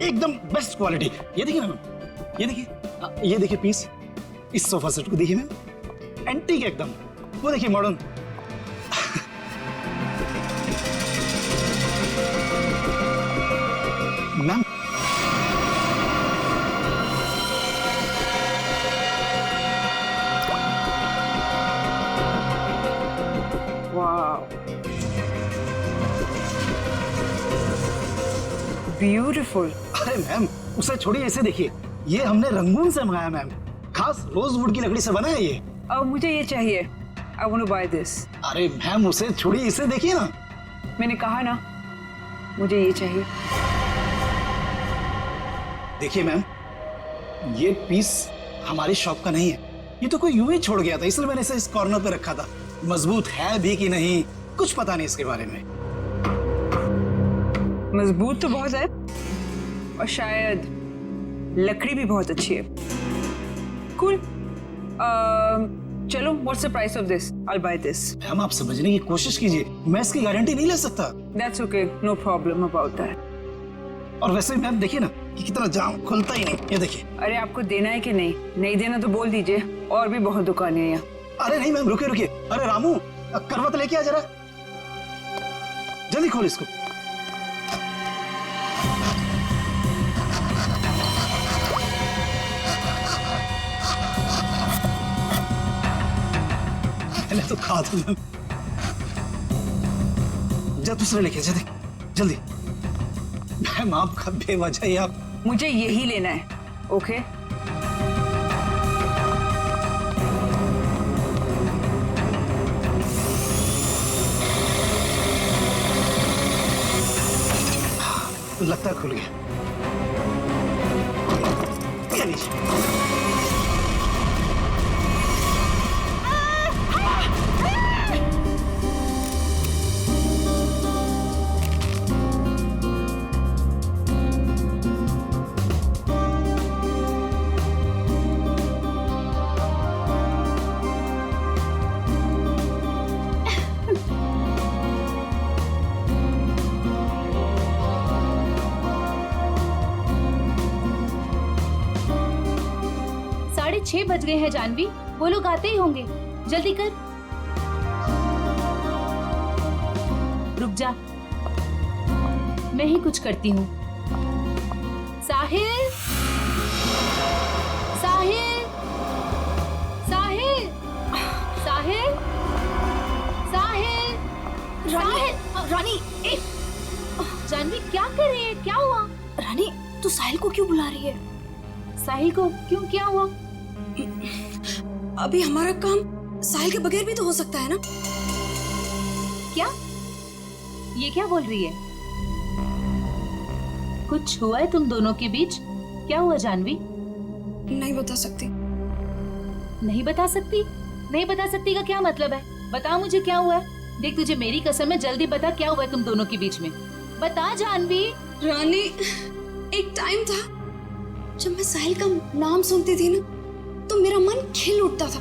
एकदम best quality. ये देखिए मैम, ये देखिए, ये देखिए पीस, इस सोफा सेट को देखिए मैम, एंटीक एकदम। वो देखिए मॉडर्न। Ma'am beautiful. अरे मैम उसे छोड़िए, इसे देखिए, ये हमने रंगून से मंगाया मैम, खास रोजवुड की लकड़ी से बना है ये। अब मुझे ये चाहिए, I want to buy this। अरे मैम उसे छोड़िए, इसे देखिए ना। मैंने कहा ना मुझे ये चाहिए। देखिए मैम, ये पीस हमारी शॉप का नहीं है, ये तो कोई यूं ही छोड़ गया था, इसलिए मैंने इसे इस कॉर्नर पे रखा था। मजबूत है भी कि नहीं कुछ पता नहीं इसके बारे में। मजबूत तो बहुत है और शायद लकड़ी भी बहुत अच्छी है। कूल। चलो, what's the price of this? I'll buy this। Ma'am आप समझने की कोशिश कीजिए, मैं इसकी गारंटी नहीं ले सकता। That's okay, no problem about that। और वैसे मैम देखिए ना कि कितना जाम, खुलता ही नहीं, ये देखिए। अरे आपको देना है कि नहीं? नहीं देना तो बोल दीजिए, और भी बहुत दुकानें हैं यहाँ। अरे नहीं मैम, रुकिए रुकिए। अरे रामू, करवट लेके आ जरा, जल्दी खोल इसको। मैंने तो कहा था मैम। जा दूसरा लेके जल्दी जल्दी। मैम आपका बेवजह ही आप। मुझे यही लेना है, ओके? लगता है खुल गया। ये लीजिए। साढ़े 6 बज गए हैं जानवी, वो लोग आते ही होंगे, जल्दी कर। रुक जा, मैं ही कुछ करती हूँ। साहिल, साहिल, साहिल, साहिल, साहिल, साहिल। रानी, जानवी क्या कर रही है? क्या हुआ? रानी तू साहिल को क्यों बुला रही है? साहिल को क्यों? क्या हुआ? अभी हमारा काम साहिल के बगैर भी तो हो सकता है ना? क्या? ये क्या बोल रही है? कुछ हुआ है तुम दोनों के बीच? क्या हुआ जानवी? नहीं बता सकती। नहीं बता सकती? नहीं बता सकती का क्या मतलब है? बता मुझे क्या हुआ है। देख तुझे मेरी कसम है, जल्दी बता क्या हुआ है तुम दोनों के बीच में। बता जानवी। रानी, एक टाइम था जब मैं साहिल का नाम सुनती थी ना तो मेरा मन खिल उठता था,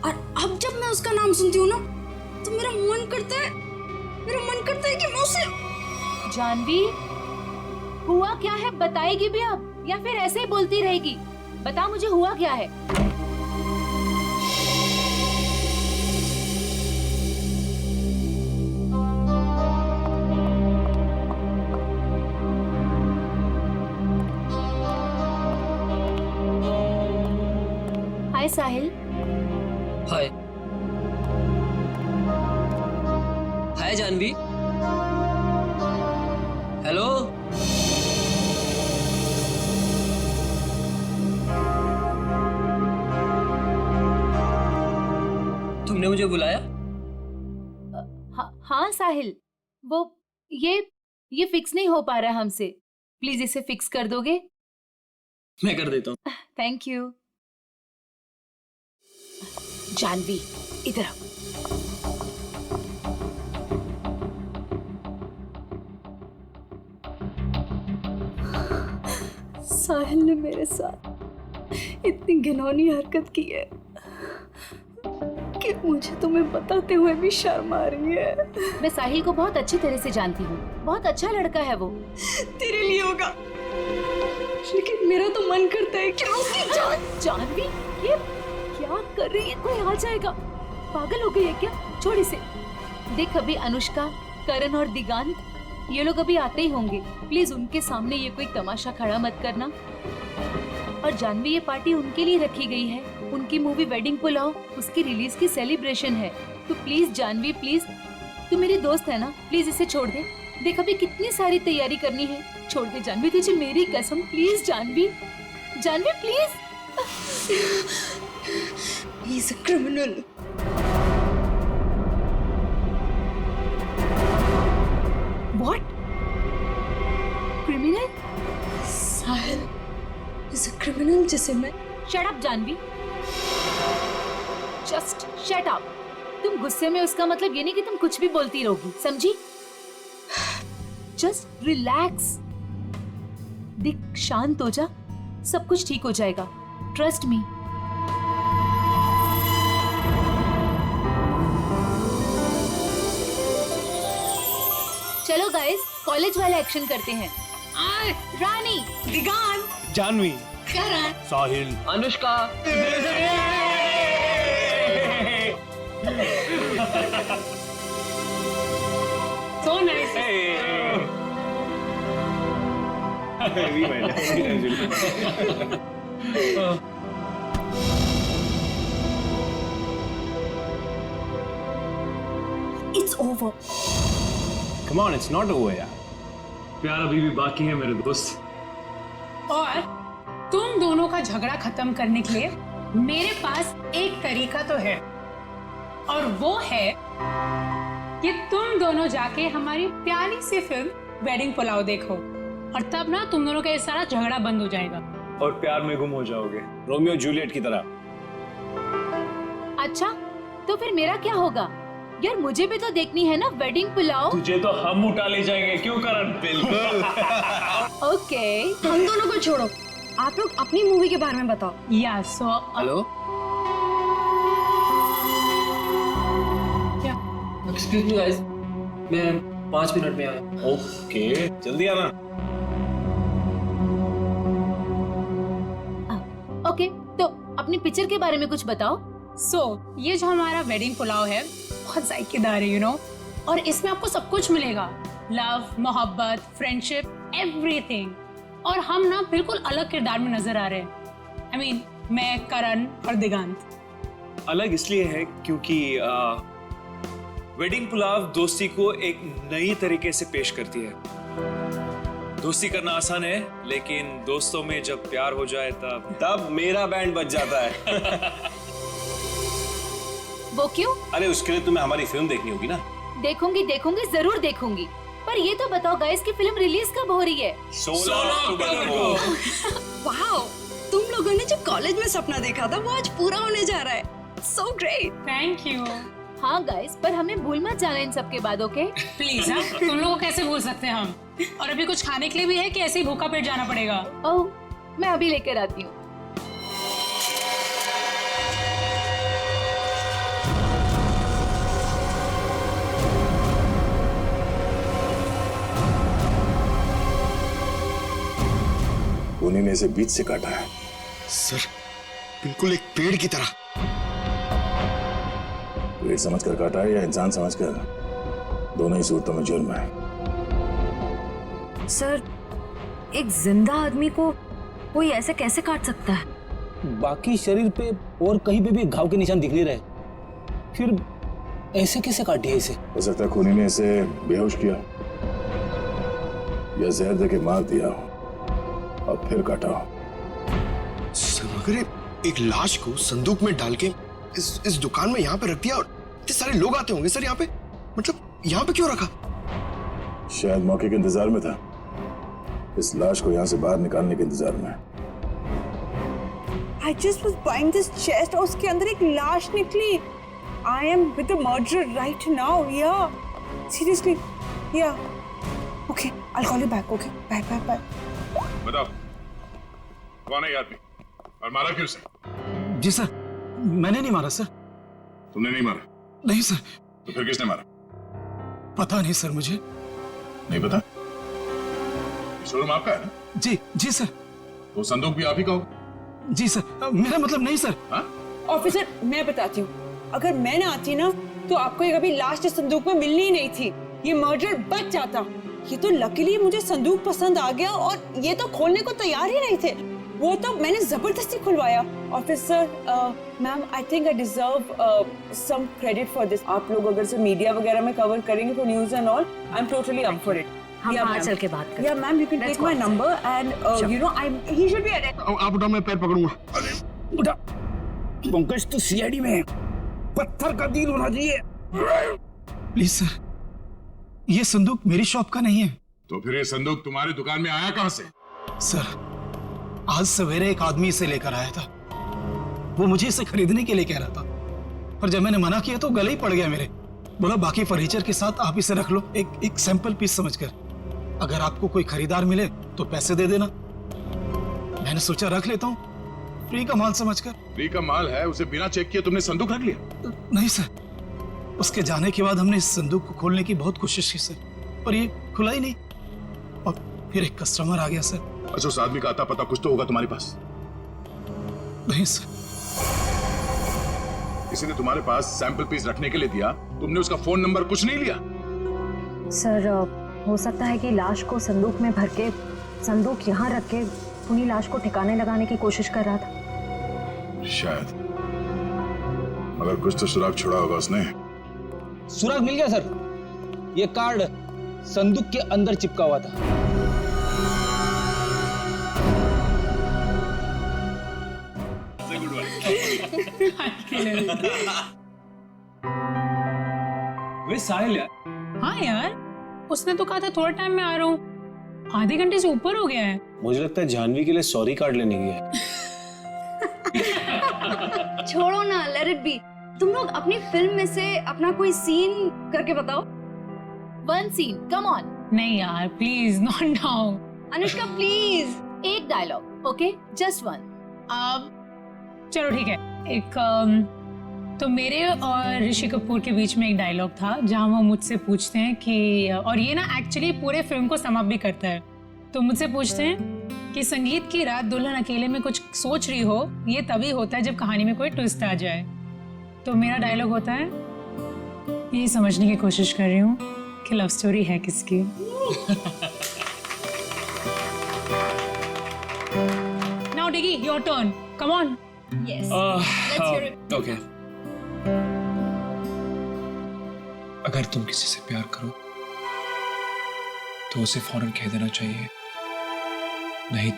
और अब जब मैं उसका नाम सुनती हूँ ना तो मेरा मन करता है कि मैं उसे। जानवी, हुआ क्या है? बताएगी भी अब या फिर ऐसे ही बोलती रहेगी? बता मुझे हुआ क्या है। हाय साहिल। हाय। हाय जानवी। हेलो। तुमने मुझे बुलाया? हाँ साहिल, वो ये फिक्स नहीं हो पा रहा हमसे, प्लीज इसे फिक्स कर दोगे? मैं कर देता हूँ। Thank you. जानवी इधर आओ। साहिल ने मेरे साथ इतनी घिनौनी हरकत की है कि मुझे तुम्हें बताते हुए भी शर्म आ रही है। मैं साहिल को बहुत अच्छी तरह से जानती हूँ, बहुत अच्छा लड़का है वो। तेरे लिए होगा, मन करता है कि उसकी जान। जानवी, ये क्या कर रही है? कोई आ जाएगा। पागल हो गई है क्या? छोड़ इसे। देख, अभी अनुष्का, करण और दिगांत ये लोग अभी आते ही होंगे। प्लीज उनके सामने ये कोई तमाशा खड़ा मत करना। और जानवी, ये पार्टी उनके लिए रखी गई है। उनकी मूवी वेडिंग पुलाव, उसकी रिलीज की सेलिब्रेशन है। तो प्लीज जानवी, प्लीज, तू मेरी दोस्त है ना, प्लीज इसे छोड़ दे। देख, अभी कितनी सारी तैयारी करनी है। छोड़ दे जानवी, तुझे मेरी कसम। Please Janvi, Janvi please. He is a criminal. What? Criminal? Sahil is a criminal जिसे मैं Shut up, Janvi. Just shut up। तुम गुस्से में, उसका मतलब ये नहीं कि तुम कुछ भी बोलती रहोगी, समझी? Just relax। देख, शांत हो जा, सब कुछ ठीक हो जाएगा। Trust me। चलो गाइस, कॉलेज वाला एक्शन करते हैं। रानी, दिगान, जानवी, करण, साहिल, Anushka. So nice. it's over. come on, it's not over यार। प्यार अभी भी बाकी है मेरे दोस्त। और तुम दोनों का झगड़ा खत्म करने के लिए मेरे पास एक तरीका तो है, और वो है कि तुम दोनों जाके हमारी प्यारी सी फिल्म वेडिंग पुलाव देखो, और तब ना तुम दोनों का ये सारा झगड़ा बंद हो जाएगा। और प्यार में गुम हो जाओगे, रोमियो जूलियट की तरह। अच्छा, तो फिर मेरा क्या होगा? यार, मुझे भी तो देखनी है ना वेडिंग पुलाव। तुझे तो हम उठा ले जाएंगे, क्यों करण? बिल्कुल। ओके। हम दोनों को छोड़ो, आप लोग अपनी मूवी के बारे में बताओ। या सो हेलो, क्या? एक्सक्यूज मी गाइस, मैं 5 मिनट में आया। ओके, जल्दी आना। ओके, तो अपनी पिक्चर के बारे में कुछ बताओ। ये जो हमारा वेडिंग पुलाव है बहुत जायकेदार है, यू नो, और इसमें आपको सब कुछ मिलेगा। लव, मोहब्बत, फ्रेंडशिप, एवरीथिंग। और हम ना बिल्कुल अलग किरदार में नजर आ रहे हैं। I mean, मैं, करण और दिगांत। अलग इसलिए है क्योंकि वेडिंग पुलाव दोस्ती को एक नई तरीके से पेश करती है। दोस्ती करना आसान है, लेकिन दोस्तों में जब प्यार हो जाए तब मेरा बैंड बज जाता है। वो क्यों? अरे उसके लिए तुम्हें हमारी फिल्म देखनी होगी ना। देखूंगी, जरूर देखूंगी। पर ये तो बताओ गाइस कि फिल्म रिलीज कब हो रही है? 16 अक्टूबर को। वाओ, तुम लोगों ने जो कॉलेज में सपना देखा था वो आज पूरा होने जा रहा है। So great। Thank you. हाँ गाइस, पर हमें भूल मत जाना इन सब के बाद, ओके? प्लीज, हाँ, तुम लोगों को कैसे भूल सकते हैं हम? और अभी कुछ खाने के लिए भी है कि ऐसे ही भूखा पेट जाना पड़ेगा? ओह, मैं अभी लेकर आती हूँ। उन्हीं ने इसे बीच से काटा है। सर, बिल्कुल एक पेड़ की तरह। पेड़ समझकर काटा है या इंसान समझकर? दोनों ही सूरतों में जुर्म है। सर, एक जिंदा आदमी को कोई ऐसे कैसे काट सकता है? बाकी शरीर पे और कहीं पे भी घाव के निशान दिख नहीं रहे, फिर ऐसे कैसे काटी है इसे? हो सकता है खूनी ने इसे बेहोश किया या जहर देके मार दिया और फिर काटा। सर, अगर एक लाश को संदूक में डाल के इस दुकान में यहाँ पे रख दिया और इतने सारे लोग आते होंगे सर यहाँ पे, मतलब यहाँ पे क्यों रखा? शायद मौके के इंतजार में था, इस लाश को यहाँ से बाहर निकालने के इंतजार में। I just was buying this chest और उसके अंदर एक लाश निकली। I am with the murderer right now, yeah. Seriously, yeah. Okay, I'll call you back. Okay, bye, bye, bye. बताओ, कौन है आदमी और मारा क्यों उसे? जी सर, मैंने नहीं मारा सर। तुमने नहीं मारा? नहीं सर। तो फिर किसने मारा? पता नहीं सर, मुझे नहीं पता। शोरूम आपका है ना? जी सर। वो संदूक भी आप ही का होगा? जी सर, मेरा मतलब नहीं सर। ऑफिसर मैं बताती हूँ, अगर मैं ना आती ना तो आपको ये कभी लाश इस संदूक में मिलनी ही नहीं थी, ये मर्डर बच जाता। ये तो लकीली मुझे संदूक पसंद आ गया और ये तो खोलने को तैयार ही नहीं थे, वो तो मैंने जबरदस्ती खुलवाया। Officer ma'am, I think I deserve some credit for this. आप लोग अगर से मीडिया वगैरह में कवर करेंगे तो news and all, I am totally up for it. हम बाहर चल के बात करें। या ma'am, you can take my number and you know he should be arrested. आप उठाओ, मैं पैर पकड़ूंगा। उठा। पंकज तो सीआईडी में है, पत्थर का दिल होना चाहिए। प्लीज सर, ये संदूक मेरी शॉप का नहीं है। तो फिर ये संदूक तुम्हारी दुकान में आया कहां से? सर, आज सवेरे एक आदमी इसे लेकर आया था, वो मुझे इसे खरीदने के लिए कह रहा था, पर जब मैंने मना किया तो गले ही पड़ गया मेरे। बोला बाकी फर्नीचर के साथ आप इसे रख लो, एक सैंपल पीस समझकर, अगर आपको कोई खरीदार मिले तो पैसे दे देना। मैंने सोचा रख लेता हूँ, फ्री का माल समझकर। फ्री का माल है, उसे बिना चेक किए तुमने संदूक रख लिया? नहीं सर, उसके जाने के बाद हमने इस संदूक को खोलने की बहुत कोशिश की सर, पर ये खुला ही नहीं, और फिर एक कस्टमर आ गया सर। अच्छा, उस आदमी का आता पता कुछ तो होगा तुम्हारे पास? नहीं सर। किसी ने तुम्हारे पास सैंपल पीस रखने के लिए दिया, तुमने उसका फोन नंबर कुछ नहीं लिया? सर हो सकता है कि लाश को संदूक में भर के संदूक यहाँ रख के उन्हीं लाश को ठिकाने लगाने की कोशिश कर रहा था। शायद, मगर कुछ तो सुराग छोड़ा होगा उसने। सुराग मिल गया सर, ये कार्ड संदूक के अंदर चिपका हुआ था। वे साहिल यार। हाँ यार, उसने तो कहा था थोड़ा टाइम में आ रहा हूँ, आधे घंटे से ऊपर हो गया है। मुझे लगता है जानवी के लिए सॉरी कार्ड लेने गया है। छोड़ो ना, लेट इट बी। तुम लोग अपनी फिल्म में से अपना कोई सीन करके बताओ। One scene, come on. नहीं यार please, not now. Anushka please, एक डायलॉग, ओके, जस्ट वन। अब चलो ठीक है, एक तो मेरे और ऋषि कपूर के बीच में एक डायलॉग था जहाँ वो मुझसे पूछते हैं कि, और ये ना एक्चुअली पूरे फिल्म को सम अप भी करता है, तो मुझसे पूछते हैं कि संगीत की रात दुल्हन अकेले में कुछ सोच रही हो, ये तभी होता है जब कहानी में कोई ट्विस्ट आ जाए। तो मेरा डायलॉग होता है, यही समझने की कोशिश कर रही हूँ कि लव स्टोरी है किसकी। Now Diggy, your turn, come on. Yes, let's hear it. Okay, अगर तुम किसी से प्यार करो तो उसे फौरन कह देना चाहिए, नहीं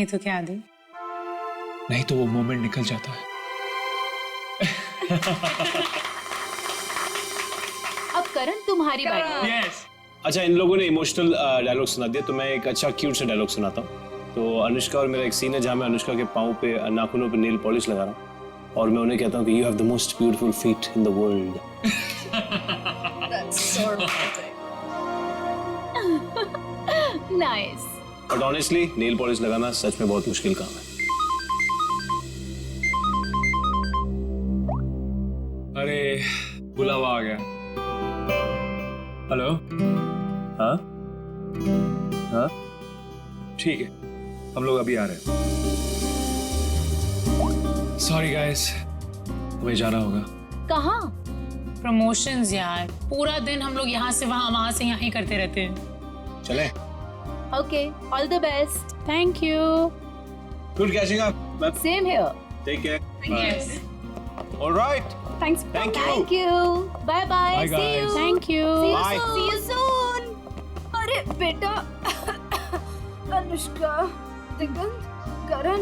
तो क्या दे? नहीं तो वो मोमेंट निकल जाता है। अब करण तुम्हारी बारी। यस। अच्छा, इन लोगों ने इमोशनल डायलॉग सुना दिया, तो मैं एक अच्छा क्यूट सा डायलॉग सुनाता हूँ। तो अनुष्का और मेरा एक सीन है जहाँ मैं अनुष्का के पाँव पे, नाखूनों पे नेल पॉलिश लगा रहा हूँ और मैं उन्हें कहता हूँ कि you have the most beautiful feet in the world. That's so romantic. Nice. But honestly nail polish लगाना सच में बहुत मुश्किल काम है। अरे बुलावा आ गया। हेलो। हाँ हाँ ठीक है, हम लोग अभी आ रहे हैं। सॉरी गाइस, हमें जाना होगा। कहाँ? प्रमोशंस यार, पूरा दिन हम लोग यहाँ से वहाँ से यहाँ ही करते रहते हैं। चले? Okay, all the best. Thank you. Good catching up. Same here. Take care. Yes. Alright. Thanks. Thank you. Bye bye. Bye, see you. guys. Thank you. Bye. See you soon. अरे बेटा, अनुष्का, दिगंत, करण,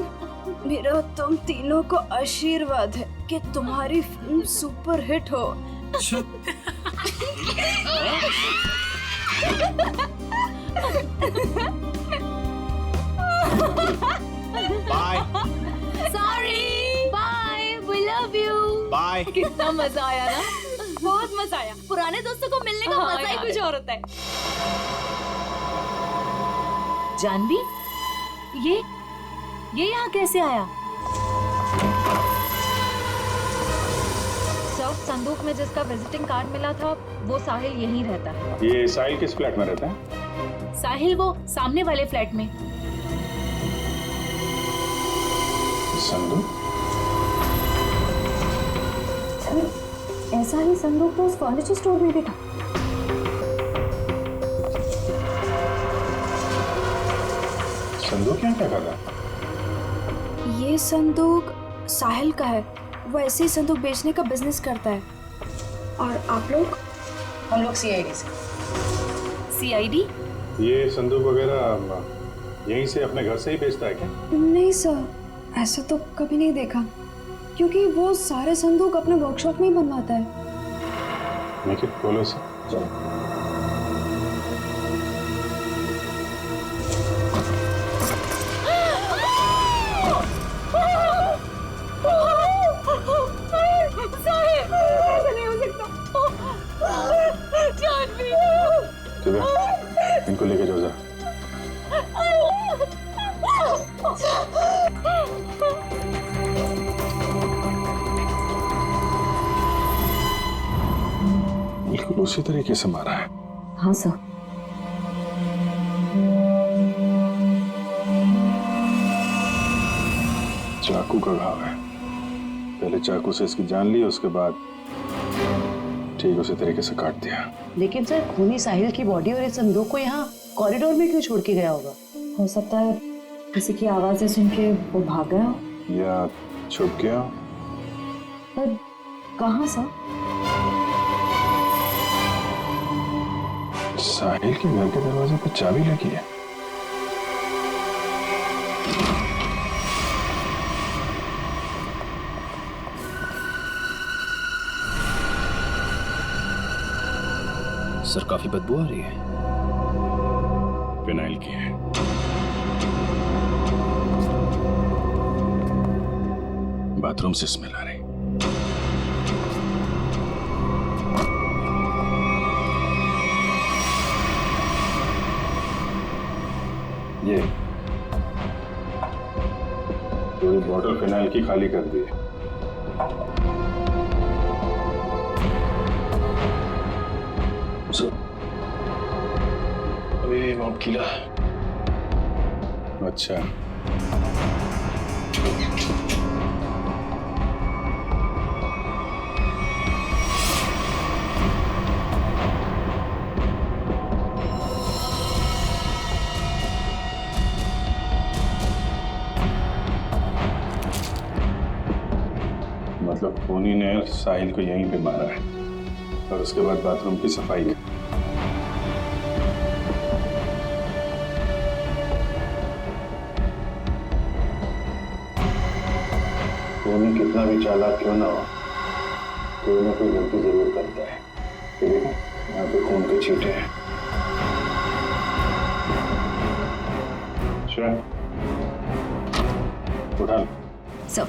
मेरा तुम तीनों को आशीर्वाद है कि तुम्हारी फिल्म सुपर हिट हो। Bye sorry. Bye. We love you. Bye. कितना मजा आया ना? बहुत मजा आया। पुराने दोस्तों को मिलने का हाँ मजा ही यार। कुछ और होता है। जानवी, ये यहाँ कैसे आया? सर, संदूक में जिसका विजिटिंग कार्ड मिला था वो साहिल यहीं रहता है। ये साहिल किस फ्लैट में रहता है? साहिल वो सामने वाले फ्लैट में। संदूक? सर ऐसा ही संदूक तो उस फर्नीचर स्टोर में भी था। संदूक यहाँ क्या कर रहा? ये संदूक साहिल का है। वो ऐसे ही संदूक बेचने का बिजनेस करता है। और आप लोग? हम लोग सीआईडी से। सीआईडी? ये संदूक वगैरह यहीं से अपने घर से ही बेचता है क्या? नहीं सर, ऐसा तो कभी नहीं देखा, क्योंकि वो सारे संदूक अपने वर्कशॉप में ही बनवाता है। निखिल बोलो इसे। चलो। इनको लेके जाओ जरा। बिल्कुल उसी तरीके से मारा है। हाँ सर। चाकू का घाव है। पहले चाकू से इसकी जान ली, उसके बाद ठीक उसी तरीके से काट दिया। लेकिन सर खूनी साहिल की बॉडी और इस संदूक को यहाँ कॉरिडोर में क्यों छोड़ के गया होगा? हो सकता है किसी की आवाजें सुन के वो भाग गया हो। या छुप गया। पर कहाँ सर? साहिल के घर के दरवाजे पर चाबी लगी है। सर काफी बदबू आ रही है। फिनाइल की है। बाथरूम से स्मेल आ रही। ये पूरी बॉटल फिनाइल की खाली कर दी है। अभी माउंट किला। अच्छा, मतलब खूनी ने साहिल को यहीं पे मारा है और उसके बाद बाथरूम की सफाई की। खूनी कितना भी चालाक क्यों ना हो, कोई ना कोई गलती जरूर करता है। ये देखो, यहाँ पे खून के छींटे हैं। श्रेया, उठा लो। सब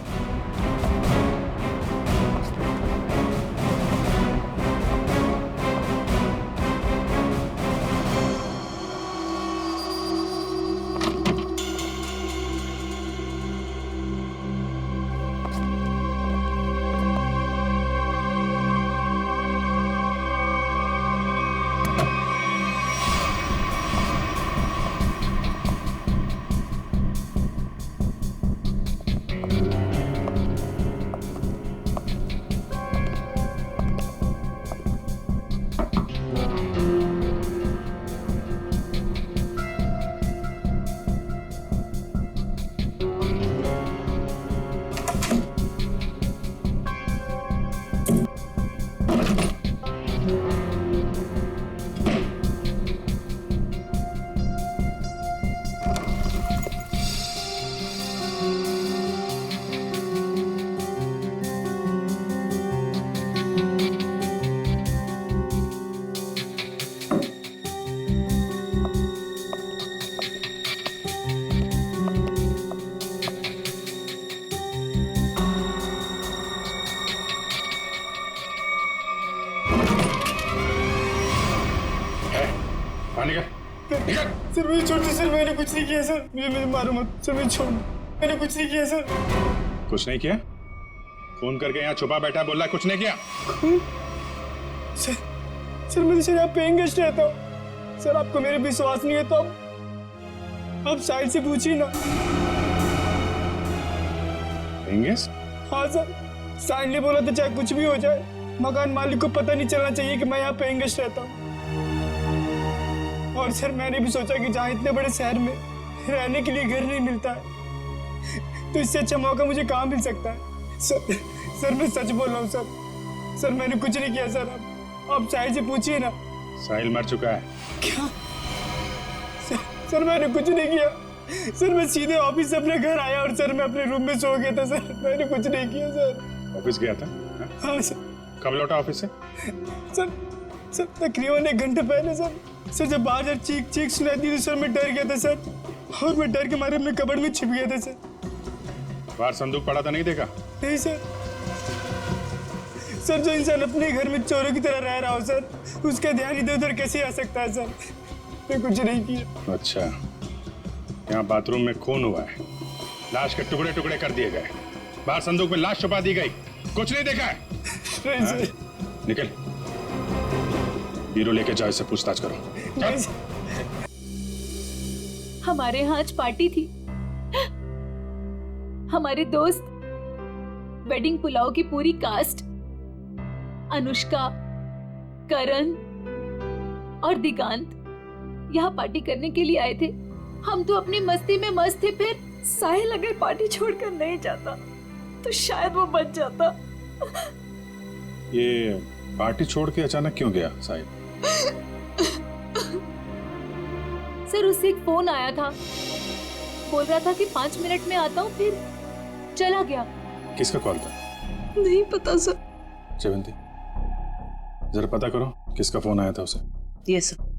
सर मुझे छोड़ दो सर, मैंने कुछ नहीं किया सर, मुझे मारो मत सर, मुझे छोड़, मैंने कुछ नहीं किया सर। कुछ नहीं किया? फोन करके यहाँ छुपा बैठा बोल रहा कुछ नहीं किया? सर मैं तो सर यहाँ पेइंग गेस्ट रहता हूँ सर, आपको मेरे विश्वास नहीं है तो आप साइड से पूछिए ना। पेंगेस? हाँ सर, साहिल ने बोला था चाहे कुछ भी हो जाए मकान मालिक को पता नहीं चलना चाहिए कि मैं यहाँ पेइंग गेस्ट रहता हूँ। और सर मैंने भी सोचा कि जहाँ इतने बड़े शहर में रहने के लिए घर नहीं मिलता है तो इससे अच्छा मौका मुझे कहाँ मिल सकता है। सर मैं सच बोल रहा हूँ सर मैंने कुछ नहीं किया सर। आप साहिल से पूछिए ना। साहिल मर चुका है। क्या? सर मैंने कुछ नहीं किया सर, मैं सीधे ऑफिस से अपने घर आया और सर मैं अपने रूम में सो गया था सर, मैंने कुछ नहीं किया सर। ऑफिस गया था? हाँ सर। कब लौटा ऑफिस से? सर तकरीबन 1 घंटे पहले सर। जब बाहर चीख सुनाई दी तो सर मैं डर गया था सर, और मैं डर के मारे अपने कबर्ड में छिप गया था सर। बाहर संदूक पड़ा था, नहीं देखा? नहीं सर। जो इंसान अपने घर में चोरों की तरह रह रहा हो सर, उसका ध्यान इधर उधर कैसे आ सकता है सर? मैं कुछ नहीं किया। अच्छा, यहाँ बाथरूम में खून हुआ है, लाश के टुकड़े टुकड़े कर दिए गए, बाहर संदूक में लाश छुपा दी गई, कुछ नहीं देखा है? नहीं सर। निकल, बीरो लेके जाओ, इससे पूछताछ करो। हमारे यहाँ आज पार्टी थी। हमारे दोस्त, वेडिंग पुलाव की पूरी कास्ट, अनुष्का, करण और दिगांत यहाँ पार्टी करने के लिए आए थे। हम तो अपनी मस्ती में मस्त थे। फिर साहिल अगर पार्टी छोड़कर नहीं जाता तो शायद वो बच जाता। ये पार्टी छोड़ के अचानक क्यों गया साहिल? सर उससे एक फोन आया था, बोल रहा था कि 5 मिनट में आता हूँ, फिर चला गया। किसका कॉल था? नहीं पता सर। जयवंती, जरा पता करो किसका फोन आया था उसे। Yes sir.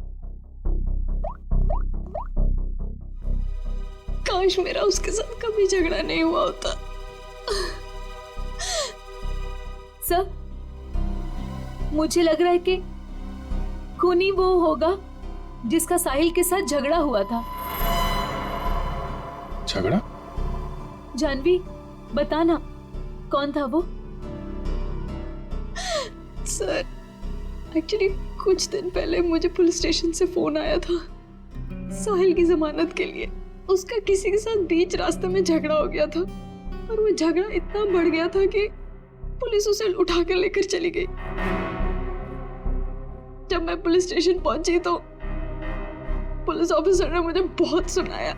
काश मेरा उसके साथ कभी झगड़ा नहीं हुआ होता। सर मुझे लग रहा है कि खूनी वो होगा जिसका साहिल के साथ झगड़ा हुआ था। झगड़ा? जानवी बताना कौन था वो? सर एक्चुअली कुछ दिन पहले मुझे पुलिस स्टेशन से फोन आया था साहिल की जमानत के लिए। उसका किसी के साथ बीच रास्ते में झगड़ा हो गया था और वो झगड़ा इतना बढ़ गया था कि पुलिस उसे उठा कर लेकर चली गई। जब मैं पुलिस स्टेशन पहुंची तो पुलिस ऑफिसर ने मुझे बहुत सुनाया।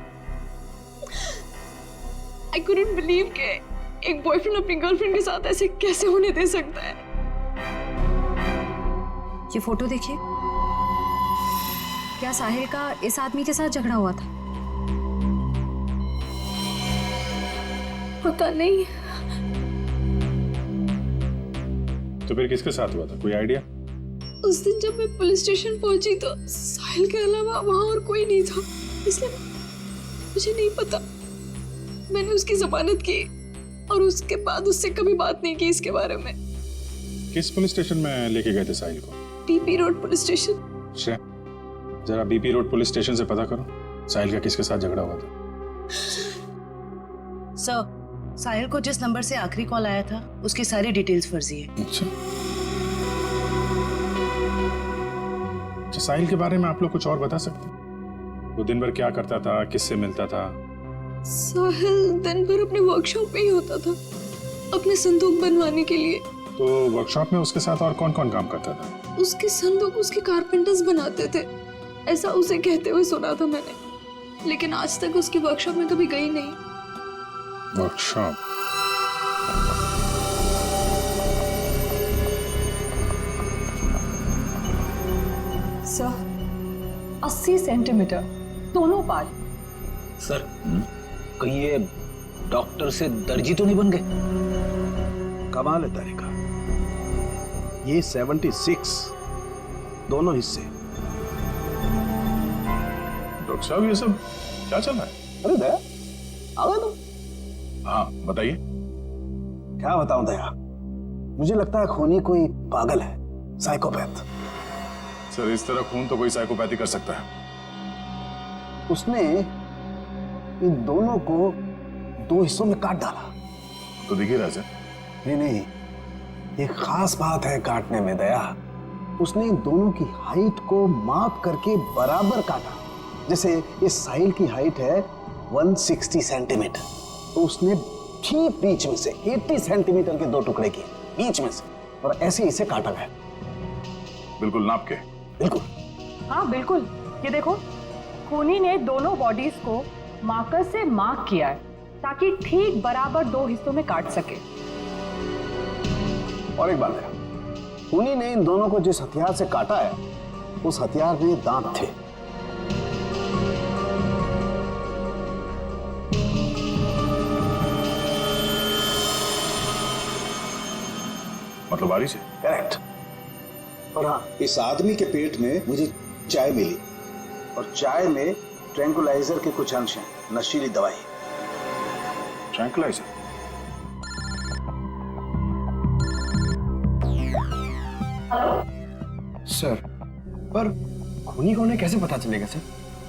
I couldn't believe कि एक बॉयफ्रेंड अपनी गर्लफ्रेंड के साथ ऐसे कैसे होने दे सकता है। ये फोटो देखिए, क्या साहिल का इस आदमी के साथ झगड़ा हुआ था? पता नहीं। तो फिर किसके साथ हुआ था, कोई आइडिया? उस दिन जब मैं पुलिस स्टेशन पहुंची तो साहिल के अलावा वहां और कोई नहीं था, इसलिए मुझे नहीं पता। मैंने उसकी जमानत की और उसके बाद उससे कभी बात नहीं की इसके बारे में। किस पुलिस स्टेशन में लेके गए थे साहिल को? BP road police station. जरा बीपी रोड पुलिस स्टेशन से पता करो साहिल का किसके साथ झगड़ा हुआ था। सर साहिल को जिस नंबर से आखिरी कॉल आया था उसकी सारी डिटेल्स फर्जी है। अच्छा, साहिल के बारे में आप लोग कुछ और बता सकते हैं? वो दिन भर क्या करता था, किससे मिलता था? साहिल दिन भर अपने वर्कशॉप में ही होता था अपने संदूक बनवाने के लिए। तो वर्कशॉप में उसके साथ और कौन कौन काम करता था? उसके संदूक उसके कारपेंटर्स बनाते थे, ऐसा उसे कहते हुए सुना था मैंने, लेकिन आज तक उसकी वर्कशॉप में कभी गई नहीं। वर्कशॉप? सर 80 सेंटीमीटर दोनों पार्ट। सर कहीं ये डॉक्टर से दर्जी तो नहीं बन गए? कमाल है तारिका, ये 76 दोनों हिस्से। डॉक्टर साहब ये सब क्या चल रहा है? अरे दया आ गए तुम? हाँ बताइए। क्या बताऊं दया, मुझे लगता है खूनी कोई पागल है, साइकोपैथ। सर इस तरह खून तो कोई साइकोपैथी कर सकता है। उसने इन दोनों को 2 हिस्सों में काट डाला। तो दिख ही रहा है। नहीं, एक खास बात है काटने में दया। उसने इन दोनों की हाइट को माप करके बराबर काटा। जैसे इस साहिल की हाइट है 160 सेंटीमीटर, तो उसने ठीक बीच में से 80 सेंटीमीटर के 2 टुकड़े किए, बीच में से, और ऐसे इसे काटा गया। बिल्कुल नाप के? बिल्कुल। हाँ बिल्कुल, ये देखो, खूनी ने दोनों बॉडीज को मार्कर से मार्क किया है ताकि ठीक बराबर 2 हिस्सों में काट सके। और एक बात है, खूनी ने इन दोनों को जिस हथियार से काटा है, उस हथियार में दांत थे। मतलब बारिश है? करेक्ट। और हाँ, इस आदमी के पेट में मुझे चाय मिली, और चाय में ट्रैंकुलाइजर के कुछ अंश हैं, नशीली दवाई। ट्रैंकुलाइजर? सर, पर खूनी कौन है कैसे पता चलेगा सर?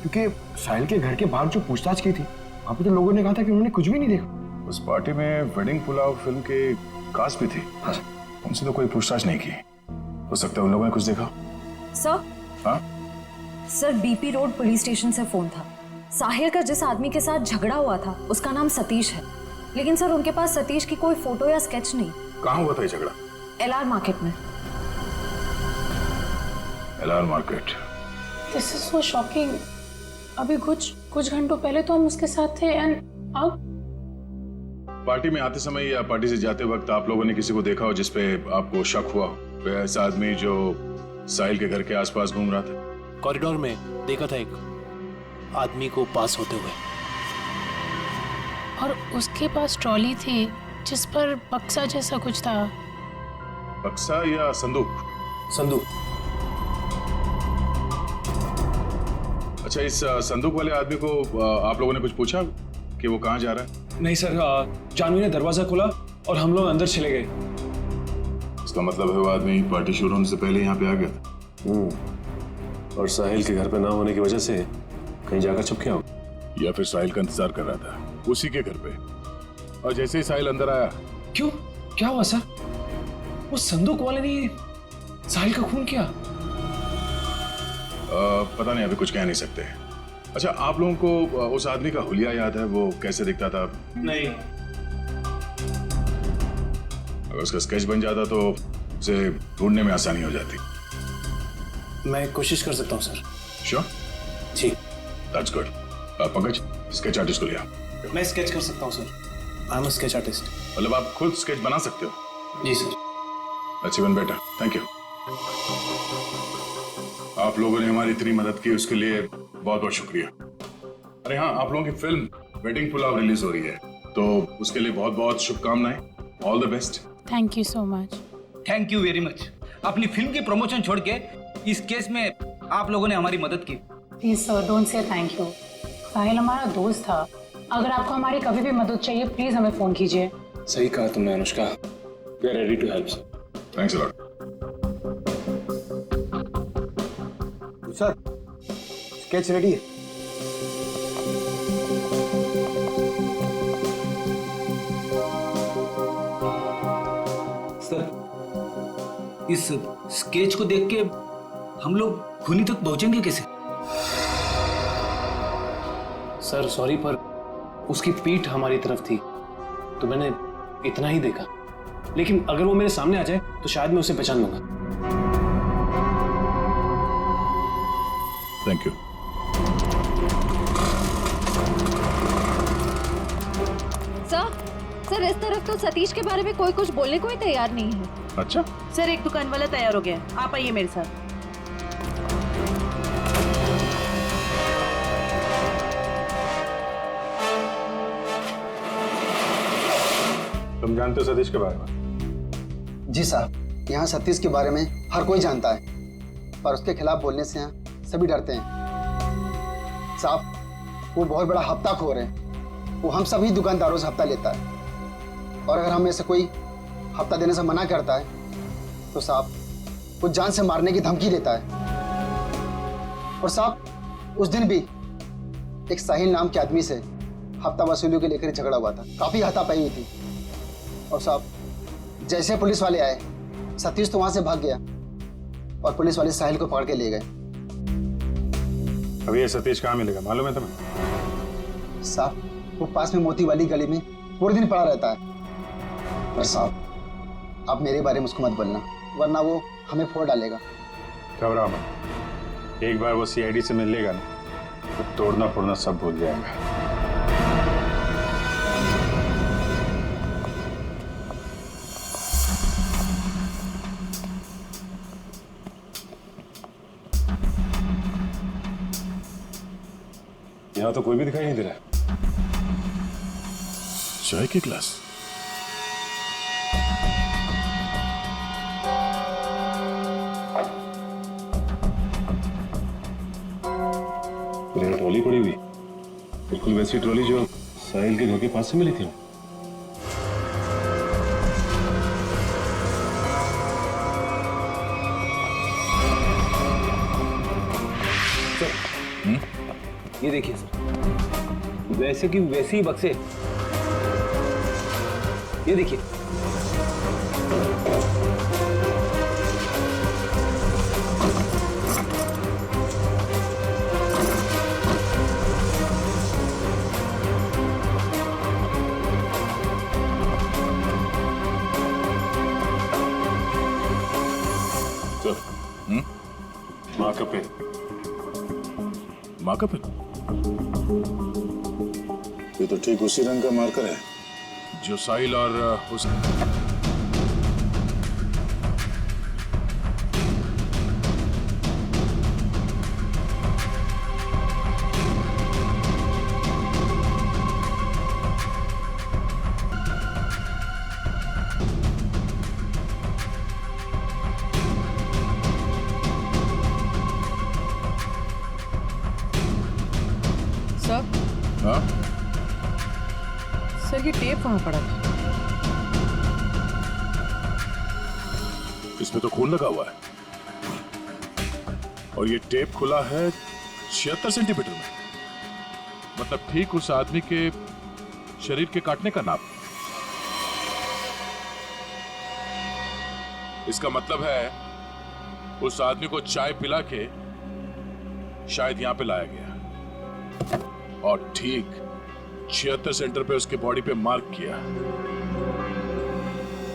क्योंकि साहिल के घर के बाहर जो पूछताछ की थी, वहां पे तो लोगों ने कहा था कि उन्होंने कुछ भी नहीं देखा। उस पार्टी में वेडिंग पुलाव फिल्म के कास्ट भी थी। हाँ। उनसे तो कोई पूछताछ नहीं की। हो सकता है उन लोगों ने कुछ देखा। सर? हाँ? Sir, BP road police station से फोन था। साहिल का जिस आदमी के साथ झगड़ा हुआ था उसका नाम सतीश है, लेकिन सर उनके पास सतीश की कोई फोटो या स्केच नहीं। कहाँ हुआ था ये झगड़ा? LR मार्केट में। LR market? This is so shocking. अभी कुछ घंटों पहले तो हम उसके साथ थे, एंड अब पार्टी में आते समय या पार्टी से जाते वक्त आप लोगों ने किसी को देखा हो जिसपे आपको शक हुआ हो? ऐसा आदमी जो साहिल के घर के आसपास घूम रहा था? कॉरिडोर में देखा था एक आदमी को पास होते हुए, और उसके पास ट्रॉली थी जिस पर बक्सा जैसा कुछ था। बक्सा या संदूक? संदूक। अच्छा, इस संदूक वाले आदमी को आप लोगों ने कुछ पूछा कि वो कहाँ जा रहा है? नहीं सर, जानवी ने दरवाजा खोला और हम लोग अंदर चले गए। इसका मतलब है वो आदमी पार्टी शुरू होने से पहले यहाँ पे आ गया था। और साहिल के घर पे ना होने की वजह से कहीं जाकर छुप गया होगा, या फिर साहिल का इंतजार कर रहा था उसी के घर पे। और जैसे ही साहिल अंदर आया। क्यों, क्या हुआ सर? वो संदूक वाले ने साहिल का खून किया? पता नहीं, अभी कुछ कह नहीं सकते। अच्छा, आप लोगों को उस आदमी का हुलिया याद है? वो कैसे दिखता था? नहीं। अगर उसका स्केच बन जाता तो उसे ढूंढने में आसानी हो जाती। मैं कोशिश कर सकता हूँ सर। श्योर? जी। That's good. Pankaj, sketch artist को लिया। मैं स्केच कर सकता हूँ sir. I am a sketch artist. मतलब आप खुद स्केच बना सकते हो? जी sir. That's even better, thank you. आप लोगों ने हमारी इतनी मदद की, उसके लिए बहुत बहुत शुक्रिया। अरे हाँ, आप लोगों की फिल्म वेडिंग पुलाव रिलीज हो रही है, तो उसके लिए बहुत बहुत शुभकामनाएं। All the best. Thank you so much. Thank you very much. अपनी फिल्म की प्रमोशन छोड़ के इस केस में आप लोगों ने हमारी मदद की। Please sir, don't say thank you. Sahil हमारा दोस्त था। अगर आपको हमारी कभी भी मदद चाहिए, प्लीज हमें फोन कीजिए। सही कहा तुमने Anushka. We are ready to help sir. Thanks a lot. Sir, sketch ready है। सर, इस स्केच को देख के हम लोग खूनी तक पहुंचेंगे कैसे? सर सॉरी, पर उसकी पीठ हमारी तरफ थी तो मैंने इतना ही देखा, लेकिन अगर वो मेरे सामने आ जाए तो शायद मैं उसे पहचान लूंगा। Thank you. सर, इस तरफ तो सतीश के बारे में कोई कुछ बोलने को ही तैयार नहीं है। अच्छा सर, एक दुकान वाला तैयार हो गया, आप आइए मेरे साथ। तुम जानते हो सतीश के बारे में? जी साहब, यहाँ सतीश के बारे में हर कोई जानता है, पर उसके खिलाफ बोलने से यहाँ सभी डरते हैं। साहब, वो बहुत बड़ा हफ्ताखोर है। वो हम सभी दुकानदारों से हफ्ता लेता है, और अगर हमें से कोई हफ्ता देने से मना करता है तो साहब वो जान से मारने की धमकी देता है। और साहब, उस दिन भी एक साहिल नाम के आदमी से हफ्ता वसूली को लेकर झगड़ा हुआ था। काफी हाथापाई हुई थी। और साहब, जैसे पुलिस वाले आए, सतीश तो वहां से भाग गया और पुलिस वाले साहिल को पकड़ के ले गए। अभी ये सतीश कहाँ मिलेगा मालूम है तुम्हें? साहब, वो पास में मोती वाली गली में पूरे दिन पड़ा रहता है। पर साहब, आप मेरे बारे में उसको मत बोलना, वरना वो हमें फोड़ डालेगा। घबराओ मत, एक बार वो सीआईडी से मिल लेगा ना तो तोड़ना फोड़ना सब भूल जाएगा। यहाँ तो कोई भी दिखाई नहीं दे रहा। चाय के ग्लास। ट्रॉली पड़ी हुई, बिल्कुल वैसी ट्रॉली जो साहिल के घर के पास से मिली थी। ये देखिए सर, वैसे की वैसे ही बक्से, ये देखिए। माँ का पेन, माँ का पेन, ये तो ठीक उसी रंग का मार्कर है जो साहिल और उस हाँ? सर ये टेप वहां पड़ा था। इसमें तो खून लगा हुआ है और ये टेप खुला है 76 सेंटीमीटर में, मतलब ठीक उस आदमी के शरीर के काटने का नाप। इसका मतलब है उस आदमी को चाय पिला के शायद यहां पे लाया गया और ठीक 76 सेंटर पे उसके बॉडी पे मार्क किया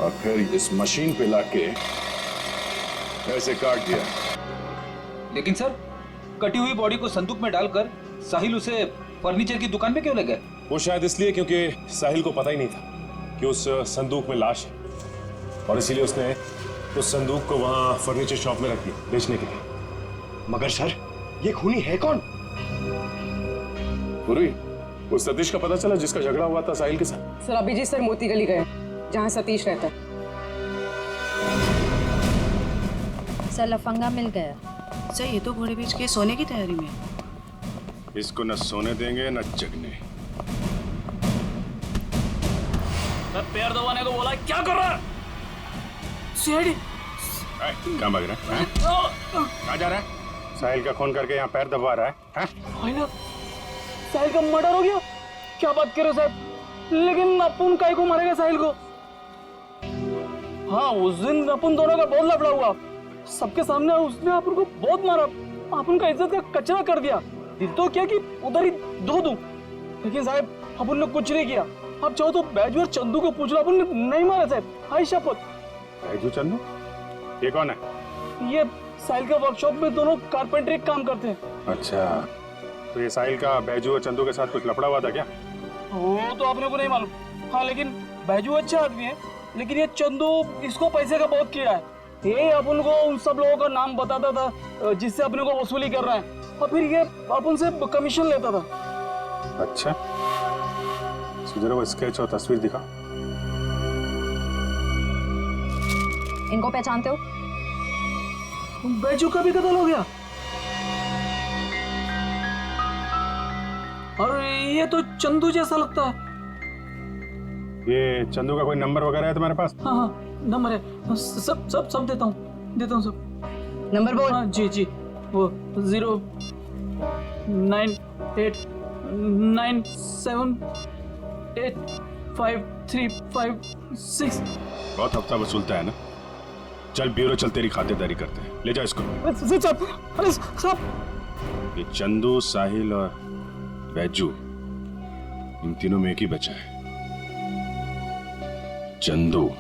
और फिर इस मशीन पे लाके ऐसे काट दिया। लेकिन सर, कटी हुई बॉडी को संदूक में डालकर साहिल उसे फर्नीचर की दुकान में क्यों ले गए? वो शायद इसलिए क्योंकि साहिल को पता ही नहीं था कि उस संदूक में लाश है और इसीलिए उसने उस संदूक को वहां फर्नीचर शॉप में रख दिया बेचने के लिए। मगर सर, ये खूनी है कौन? पूरी उस सतीश का पता चला जिसका झगड़ा हुआ था साहिल के साथ? सर अभिजीत सर मोती गली गए जहाँ सतीश रहता है। सर लफंगा मिल गया। सर ये तो घोड़े बेच के सोने की तैयारी में। इसको न सोने देंगे न जगने। पैर दबाने को बोला, क्या कर रहा है? कहाँ भाग रहा है? कहाँ जा रहा है? साहिल का खून करके यहाँ पैर दबा रहा है? साहिल का मर्डर हो गया? क्या बात कर रहे हो साहब? लेकिन अपन काहे को मारेगा साहिल को? हाँ, उस दिन अपन दोनों का बहुत लफड़ा हुआ, सबके सामने उसने अपन को बहुत मारा, अपन का इज्जत का कचरा कर दिया। दिल तो क्या कि उधर ही धो दूं, लेकिन साहब अपन ने कुछ नहीं किया। आप चाहो तो बैजू और चंदू को पूछ लो, अपन ने नहीं मारा साहब, हाय शपथ। बैजू चंदू? ये कौन है? ये साहिल का वर्कशॉप में दोनों कारपेंटरी काम करते हैं। अच्छा, तो ये साहिल का बैजू और चंदू के साथ कुछ लफड़ा हुआ था क्या? वो तो आपने को नहीं मालूम। हाँ, लेकिन बैजू अच्छा आदमी है, लेकिन ये चंदू इसको पैसे का बहुत किया है। ये अपन को उन सब लोगों का नाम बताता था जिससे अपने को वसूली कर रहा है, और फिर ये अपन से कमीशन लेता था। अच्छा, जरा वो स्केच और तस्वीर दिखा। इनको पहचानते हो? बैजू का भी कत्ल हो गया। और ये तो चंदू जैसा लगता है। ये चंदू का कोई नंबर वगैरह है तुम्हारे पास? हाँ हाँ, नंबर है, सब देता हूँ सब। नंबर बोल। हाँ जी जी, वो 09897853556। बहुत हफ्ता वसूलता है ना। चल ब्यूरो चल, तेरी खातिरदारी करते हैं। ले जा इसको। अरे साहब, ये चंदू, साहिल और बैजू, इन तीनों में एक ही बचा है। चंदू।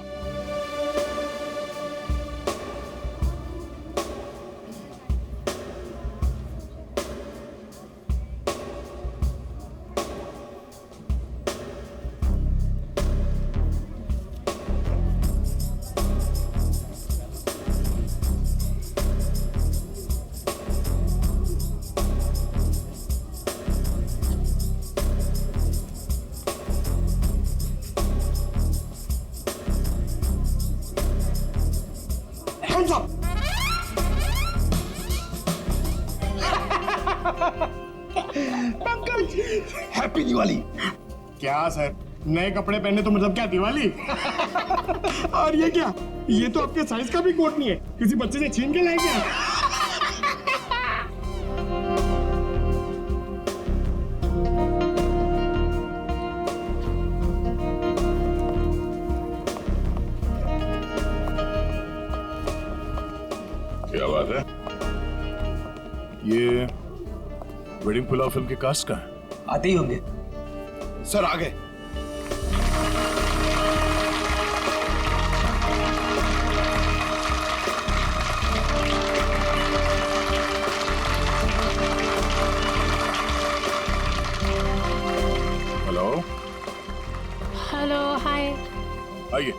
हैप्पी दिवाली। क्या सर, नए कपड़े पहने तो मतलब क्या दिवाली? और ये क्या, ये तो आपके साइज का भी कोट नहीं है, किसी बच्चे से छीन के लाए क्या? क्या बात है? ये वेडिंग पुलाव फिल्म के कास्ट का है? आते ही होंगे सर। आ गए। हेलो। हेलो, हाय। आइए।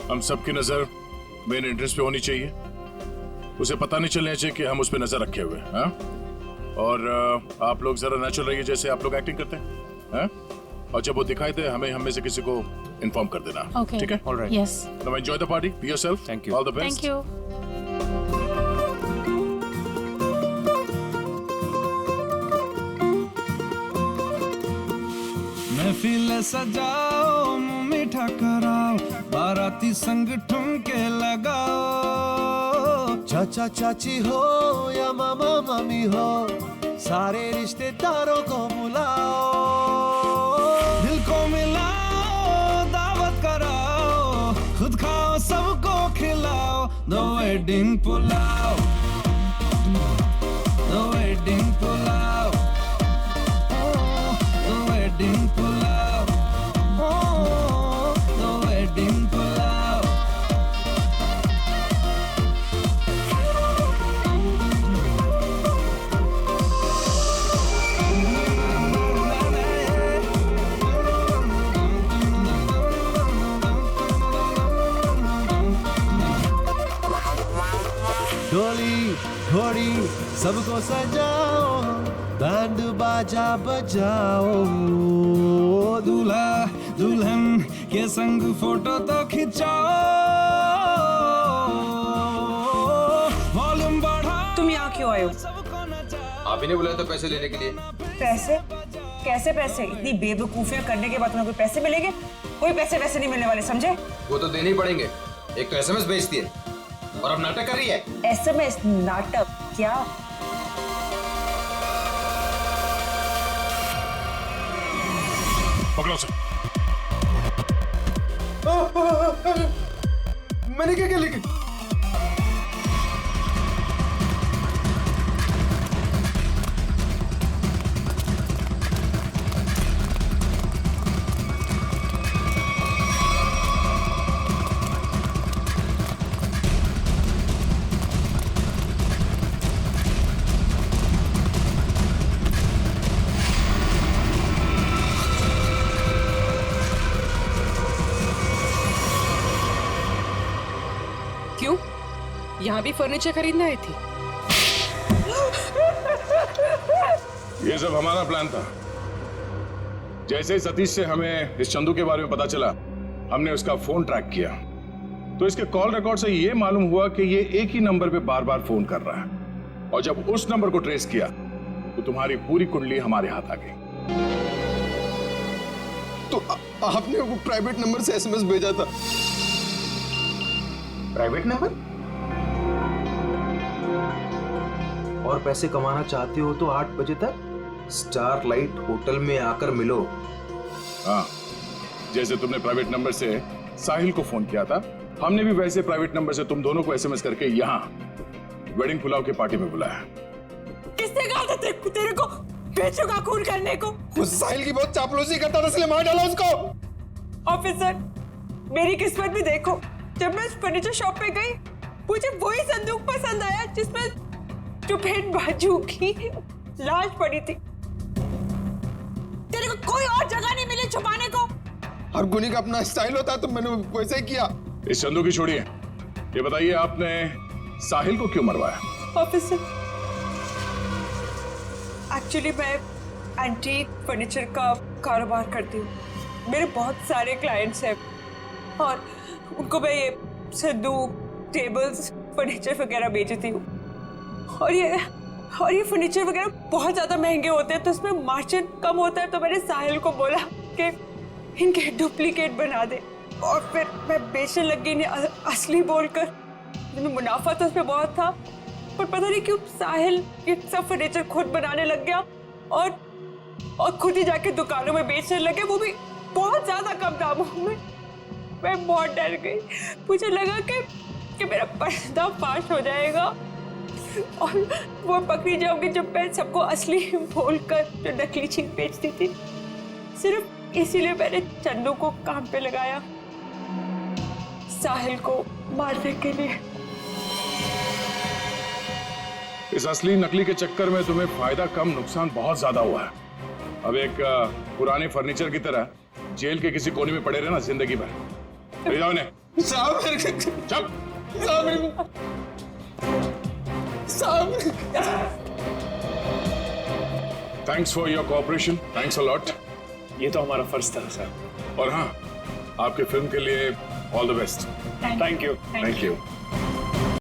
हम सबकी नजर मेन एंट्रेंस पे होनी चाहिए। उसे पता नहीं चलना चाहिए कि हम उस पे नजर रखे हुए हैं। और आप लोग जरा नेचुरल रहिए, जैसे आप लोग एक्टिंग करते हैं। और जब वो दिखाई दे हम में से किसी को इन्फॉर्म कर देना। Okay. ठीक है? Alright. Yes. Now enjoy the party. Be yourself. Thank you. All the best. Thank you. महफिल सजाओ, मुंह मीठा कराओ, बाराती संग ठुमके लगाओ। चाचा चाची हो या मामा मामी हो, सारे रिश्तेदारों को बुलाओ। दिल को मिलाओ, दावत कराओ, खुद खाओ सबको खिलाओ। The wedding pulao, the wedding pulao, the wedding pulao, the wedding pulao. डोली घोड़ी सबको सजाओ, बैंड बाजा बजाओ। दूल्हा दुल्हन के संग फोटो तो खिंचाओ। वॉल्यूम बढ़ाओ। तुम यहाँ क्यों आए हो? आप ही ने बुलाया था पैसे लेने के लिए। पैसे? कैसे पैसे? इतनी बेवकूफियां करने के बाद तुम्हें कोई पैसे मिलेंगे? कोई पैसे वैसे नहीं मिलने वाले, समझे? वो तो देने ही पड़ेंगे। एक तो एसएमएस भेजती है और अब नाटक कर रही है। एसएमएस नाटक? क्या? पकड़ो उसे। मैंने क्या किया लेकिन? क्यों? यहाँ भी फर्नीचर खरीदने आई थी? ये सब हमारा प्लान था। जैसे ही सतीश से हमें इस चंदू के बारे में पता चला, हमने उसका फोन ट्रैक किया, तो इसके कॉल रिकॉर्ड से ये मालूम हुआ कि ये एक ही नंबर पे बार बार फोन कर रहा है। और जब उस नंबर को ट्रेस किया तो तुम्हारी पूरी कुंडली हमारे हाथ आ गई। तो आपने वो प्राइवेट नंबर से एसएमएस भेजा था? Private number? और पैसे कमाना चाहते हो तो 8 बजे तक स्टारलाइट होटल में आकर मिलो। हाँ, जैसे तुमने प्राइवेट नंबर से साहिल को फोन किया था, हमने भी वैसे प्राइवेट नंबर से तुम दोनों को एसएमएस करके यहाँ वेडिंग पुलाव की पार्टी में बुलाया। किसने कहा था तेरे को बेचूंगा खून करने को। उस साहिल की बहुत चापलूसी करता था इसलिए मार डाला उसको। ऑफिसर, मेरी किस्मत भी देखो, जब मैं उस फर्नीचर शॉप पे गई मुझे वही संदूक पसंद आया जिसमें चुपेन बाजू की लाश पड़ी थी। तेरे को कोई और जगह नहीं मिली छुपाने को। हर गुनी का अपना स्टाइल होता है तो मैंने वैसे ही किया। इस संदूक की छोड़िए, ये बताइए आपने साहिल को क्यों मरवाया? ऑफिसर, एक्चुअली मैं एंटीक फर्नीचर का कारोबार करती हूँ। मेरे बहुत सारे क्लाइंट्स हैं और उनको मैं ये संदूक, टेबल्स, फर्नीचर वगैरह बेचती हूँ। और ये फर्नीचर वगैरह बहुत ज़्यादा महंगे होते हैं तो इसमें मार्जिन कम होता है। तो मैंने साहिल को बोला कि इनके डुप्लीकेट बना दे और फिर मैं बेचने लगी इन्हें असली बोलकर। मुनाफा तो उसमें बहुत था पर पता नहीं क्यों साहिल ये सब फर्नीचर खुद बनाने लग गया और खुद ही जाके दुकानों में बेचने लगे, वो भी बहुत ज्यादा कम दामों में। मैं बहुत डर गई, मुझे लगा कि मेरा पर्दाफाश हो जाएगा और वो पकड़ी जाऊंगी जब मैं सबको असली बोलकर जो नकली चीज बेचती थी। सिर्फ इसीलिए मैंने चंदू को काम पे लगाया, साहिल को मारने के लिए। इस असली नकली के चक्कर में तुम्हें फायदा कम नुकसान बहुत ज्यादा हुआ है। अब एक पुराने फर्नीचर की तरह जेल के किसी कोने में पड़े रहना जिंदगी भर। ले जाओ इन्हें। Thanks for your cooperation, thanks a lot. ये तो हमारा फर्ज था सर। और हाँ, आपके फिल्म के लिए all the best. Thank you. Thank you.